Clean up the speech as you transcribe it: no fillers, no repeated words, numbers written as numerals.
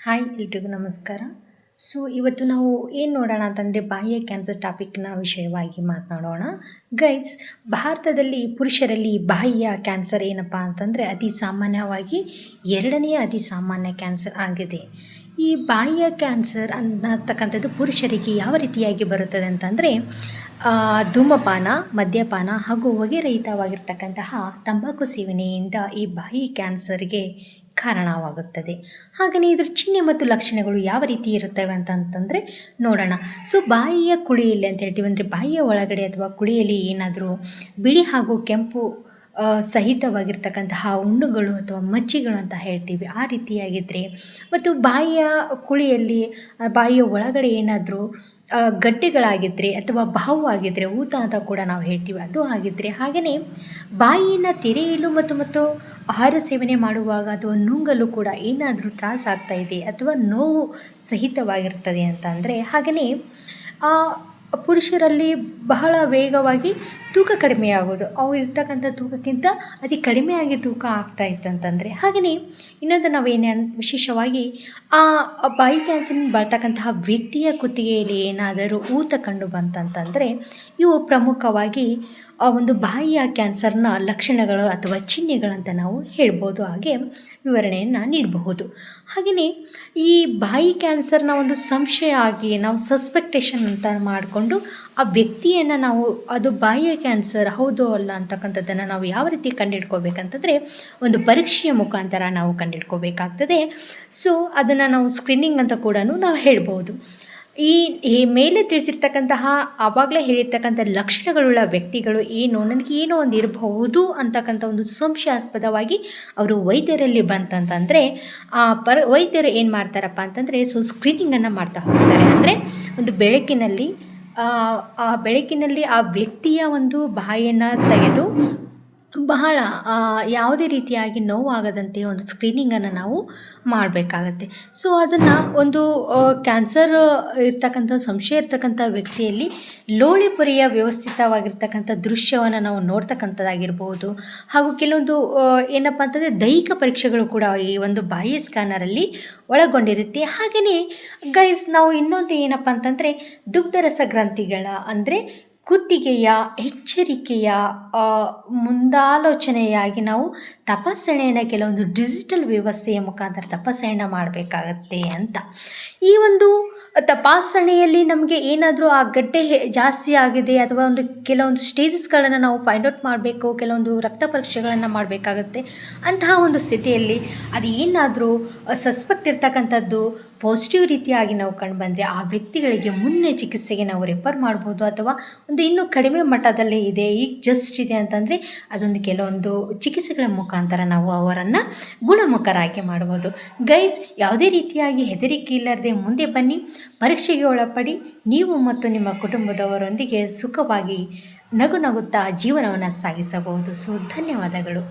Hi ಎಲ್ರಿಗೂ ನಮಸ್ಕಾರ. ಇವತ್ತು ನಾವು ಏನು ನೋಡೋಣ ಅಂತಂದರೆ ಬಾಹ್ಯ ಕ್ಯಾನ್ಸರ್ ಟಾಪಿಕ್ನ ವಿಷಯವಾಗಿ ಮಾತನಾಡೋಣ. ಗೈಸ್, ಭಾರತದಲ್ಲಿ ಪುರುಷರಲ್ಲಿ ಬಾಹ್ಯ ಕ್ಯಾನ್ಸರ್ ಏನಪ್ಪ ಅಂತಂದರೆ ಅತಿ ಸಾಮಾನ್ಯವಾಗಿ ಎರಡನೆಯ ಅತಿ ಸಾಮಾನ್ಯ ಕ್ಯಾನ್ಸರ್ ಆಗಿದೆ. ಈ ಬಾಹ್ಯ ಕ್ಯಾನ್ಸರ್ ಅನ್ನತಕ್ಕಂಥದ್ದು ಪುರುಷರಿಗೆ ಯಾವ ರೀತಿಯಾಗಿ ಬರುತ್ತದೆ ಅಂತಂದರೆ ಧೂಮಪಾನ, ಮದ್ಯಪಾನ ಹಾಗೂ ಹೊಗೆರಹಿತವಾಗಿರ್ತಕ್ಕಂತಹ ತಂಬಾಕು ಸೇವನೆಯಿಂದ ಈ ಬಾಹ್ಯ ಕ್ಯಾನ್ಸರ್ಗೆ ಕಾರಣವಾಗುತ್ತದೆ. ಹಾಗೆಯೇ ಇದರ ಚಿಹ್ನೆ ಮತ್ತು ಲಕ್ಷಣಗಳು ಯಾವ ರೀತಿ ಇರುತ್ತವೆ ಅಂತಂತಂದರೆ ನೋಡೋಣ. ಬಾಯಿಯ ಕುಳಿಯಲ್ಲಿ ಅಂತ ಹೇಳ್ತೀವಿ, ಅಂದರೆ ಬಾಯಿಯ ಒಳಗಡೆ ಅಥವಾ ಕುಳಿಯಲ್ಲಿ ಏನಾದರೂ ಬಿಳಿ ಹಾಗೂ ಕೆಂಪು ಸಹಿತವಾಗಿರ್ತಕ್ಕಂತಹ ಹುಣ್ಣುಗಳು ಅಥವಾ ಮಚ್ಚಿಗಳು ಅಂತ ಹೇಳ್ತೀವಿ, ಆ ರೀತಿಯಾಗಿದ್ದರೆ, ಮತ್ತು ಬಾಯಿಯ ಕುಳಿಯಲ್ಲಿ ಬಾಯಿಯ ಒಳಗಡೆ ಏನಾದರೂ ಗಡ್ಡೆಗಳಾಗಿದ್ದರೆ ಅಥವಾ ಬಾವು ಆಗಿದ್ದರೆ, ಊತ ಅಂತ ಕೂಡ ನಾವು ಹೇಳ್ತೀವಿ, ಅದು ಆಗಿದ್ದರೆ, ಹಾಗೆಯೇ ಬಾಯಿಯನ್ನು ತೆರೆಯಲು ಮತ್ತು ಆಹಾರ ಸೇವನೆ ಮಾಡುವಾಗ ಅಥವಾ ನುಂಗಲು ಕೂಡ ಏನಾದರೂ ತ್ರಾಸಾಗ್ತಾ ಇದೆ ಅಥವಾ ನೋವು ಸಹಿತವಾಗಿರ್ತದೆ ಅಂತ ಅಂದರೆ, ಹಾಗೆಯೇ ಪುರುಷರಲ್ಲಿ ಬಹಳ ವೇಗವಾಗಿ ತೂಕ ಕಡಿಮೆಯಾಗೋದು, ಅವು ಇರ್ತಕ್ಕಂಥ ತೂಕಕ್ಕಿಂತ ಅತಿ ಕಡಿಮೆಯಾಗಿ ತೂಕ ಆಗ್ತಾ ಇತ್ತಂತಂದರೆ, ಹಾಗೆಯೇ ಇನ್ನೊಂದು ನಾವೇನು ವಿಶೇಷವಾಗಿ ಆ ಬಾಯಿ ಕ್ಯಾನ್ಸರ್ನಿಂದ ಬರ್ತಕ್ಕಂತಹ ವ್ಯಕ್ತಿಯ ಕುತ್ತಿಗೆಯಲ್ಲಿ ಏನಾದರೂ ಊತ ಕಂಡು ಬಂತಂತಂದರೆ, ಇವು ಪ್ರಮುಖವಾಗಿ ಒಂದು ಬಾಯಿಯ ಕ್ಯಾನ್ಸರ್ನ ಲಕ್ಷಣಗಳು ಅಥವಾ ಚಿಹ್ನೆಗಳಂತ ನಾವು ಹೇಳ್ಬೋದು, ಹಾಗೆ ವಿವರಣೆಯನ್ನು ನೀಡಬಹುದು. ಹಾಗೆಯೇ ಈ ಬಾಯಿ ಕ್ಯಾನ್ಸರ್ನ ಒಂದು ಸಂಶಯ ಆಗಿ ನಾವು ಸಸ್ಪೆಕ್ಟೇಷನ್ ಅಂತ ಮಾಡಿಕೊಂಡು ಆ ವ್ಯಕ್ತಿಯನ್ನು ನಾವು ಅದು ಬಾಯಿಯ ಕ್ಯಾನ್ಸರ್ ಹೌದೋ ಅಲ್ಲ ಅಂತಕ್ಕಂಥದ್ದನ್ನು ನಾವು ಯಾವ ರೀತಿ ಕಂಡುಹಿಡ್ಕೋಬೇಕಂತಂದರೆ ಒಂದು ಪರೀಕ್ಷೆಯ ಮುಖಾಂತರ ನಾವು ಕಂಡುಹಿಡ್ಕೋಬೇಕಾಗ್ತದೆ. ಅದನ್ನು ನಾವು ಸ್ಕ್ರೀನಿಂಗ್ ಅಂತ ಕೂಡ ನಾವು ಹೇಳ್ಬೋದು. ಈ ಮೇಲೆ ತಿಳಿಸಿರ್ತಕ್ಕಂತಹ ಆವಾಗಲೇ ಹೇಳಿರ್ತಕ್ಕಂಥ ಲಕ್ಷಣಗಳುಳ್ಳ ವ್ಯಕ್ತಿಗಳು ನನಗೆ ಏನೋ ಒಂದು ಇರಬಹುದು ಅಂತಕ್ಕಂಥ ಒಂದು ಸಂಶಯಾಸ್ಪದವಾಗಿ ಅವರು ವೈದ್ಯರಲ್ಲಿ ಬಂತಂತಂದರೆ ವೈದ್ಯರು ಏನು ಮಾಡ್ತಾರಪ್ಪ ಅಂತಂದರೆ ಸ್ಕ್ರೀನಿಂಗನ್ನು ಮಾಡ್ತಾ ಹೋಗ್ತಾರೆ. ಅಂದರೆ ಒಂದು ಬೆಳಕಿನಲ್ಲಿ ಆ ವ್ಯಕ್ತಿಯ ಒಂದು ಬಾಯನ್ನು ತೆಗೆದು ಬಹಳ ಯಾವುದೇ ರೀತಿಯಾಗಿ ನೋವಾಗದಂತೆ ಒಂದು ಸ್ಕ್ರೀನಿಂಗನ್ನು ನಾವು ಮಾಡಬೇಕಾಗತ್ತೆ. ಅದನ್ನು ಒಂದು ಕ್ಯಾನ್ಸರ್ ಇರ್ತಕ್ಕಂಥ ಸಂಶಯ ಇರ್ತಕ್ಕಂಥ ವ್ಯಕ್ತಿಯಲ್ಲಿ ಲೋಳೆಪೊರೆಯ ವ್ಯವಸ್ಥಿತವಾಗಿರ್ತಕ್ಕಂಥ ದೃಶ್ಯವನ್ನು ನಾವು ನೋಡ್ತಕ್ಕಂಥದ್ದಾಗಿರ್ಬೋದು, ಹಾಗೂ ಕೆಲವೊಂದು ಏನಪ್ಪ ಅಂತಂದರೆ ದೈಹಿಕ ಪರೀಕ್ಷೆಗಳು ಕೂಡ ಈ ಒಂದು ಬಾಯಿ ಸ್ಕ್ಯಾನರಲ್ಲಿ ಒಳಗೊಂಡಿರುತ್ತೆ. ಹಾಗೆಯೇ ಗೈಸ್, ನಾವು ಇನ್ನೊಂದು ಏನಪ್ಪ ಅಂತಂದರೆ ದುಗ್ಧರಸ ಗ್ರಂಥಿಗಳ ಅಂದರೆ ಕುತ್ತಿಗೆಯ ಎಚ್ಚರಿಕೆಯ ಮುಂದಾಲೋಚನೆಯಾಗಿ ನಾವು ತಪಾಸಣೆಯನ್ನು ಕೆಲವೊಂದು ಡಿಜಿಟಲ್ ವ್ಯವಸ್ಥೆಯ ಮುಖಾಂತರ ತಪಾಸಣೆಯನ್ನು ಮಾಡಬೇಕಾಗತ್ತೆ ಅಂತ. ಈ ಒಂದು ತಪಾಸಣೆಯಲ್ಲಿ ನಮಗೆ ಏನಾದರೂ ಆ ಗಡ್ಡೆ ಜಾಸ್ತಿ ಆಗಿದೆ ಅಥವಾ ಕೆಲವೊಂದು ಸ್ಟೇಜಸ್ಗಳನ್ನು ನಾವು ಫೈಂಡ್ ಔಟ್ ಮಾಡಬೇಕು, ಕೆಲವೊಂದು ರಕ್ತ ಪರೀಕ್ಷೆಗಳನ್ನು ಮಾಡಬೇಕಾಗತ್ತೆ. ಅಂತಹ ಒಂದು ಸ್ಥಿತಿಯಲ್ಲಿ ಅದು ಏನಾದರೂ ಸಸ್ಪೆಕ್ಟ್ ಇರ್ತಕ್ಕಂಥದ್ದು ಪಾಸಿಟಿವ್ ರೀತಿಯಾಗಿ ನಾವು ಕಂಡುಬಂದರೆ ಆ ವ್ಯಕ್ತಿಗಳಿಗೆ ಮುನ್ನೆ ಚಿಕಿತ್ಸೆಗೆ ನಾವು ರೆಫರ್ ಮಾಡ್ಬೋದು, ಅಥವಾ ಇನ್ನೂ ಕಡಿಮೆ ಮಟ್ಟದಲ್ಲೇ ಇದೆ, ಈಗ ಜಸ್ಟ್ ಇದೆ ಅಂತಂದರೆ ಅದೊಂದು ಕೆಲವೊಂದು ಚಿಕಿತ್ಸೆಗಳ ಮುಖಾಂತರ ನಾವು ಅವರನ್ನು ಗುಣಮುಖರಾಗಿ ಮಾಡ್ಬೋದು. ಗೈಸ್, ಯಾವುದೇ ರೀತಿಯಾಗಿ ಹೆದರಿಕೆ ಇಲ್ಲದೆ ಮುಂದೆ ಬನ್ನಿ, ಪರೀಕ್ಷೆಗೆ ಒಳಪಡಿ, ನೀವು ಮತ್ತು ನಿಮ್ಮ ಕುಟುಂಬದವರೊಂದಿಗೆ ಸುಖವಾಗಿ ನಗುತ್ತಾ ಜೀವನವನ್ನು ಸಾಗಿಸಬಹುದು. ಧನ್ಯವಾದಗಳು.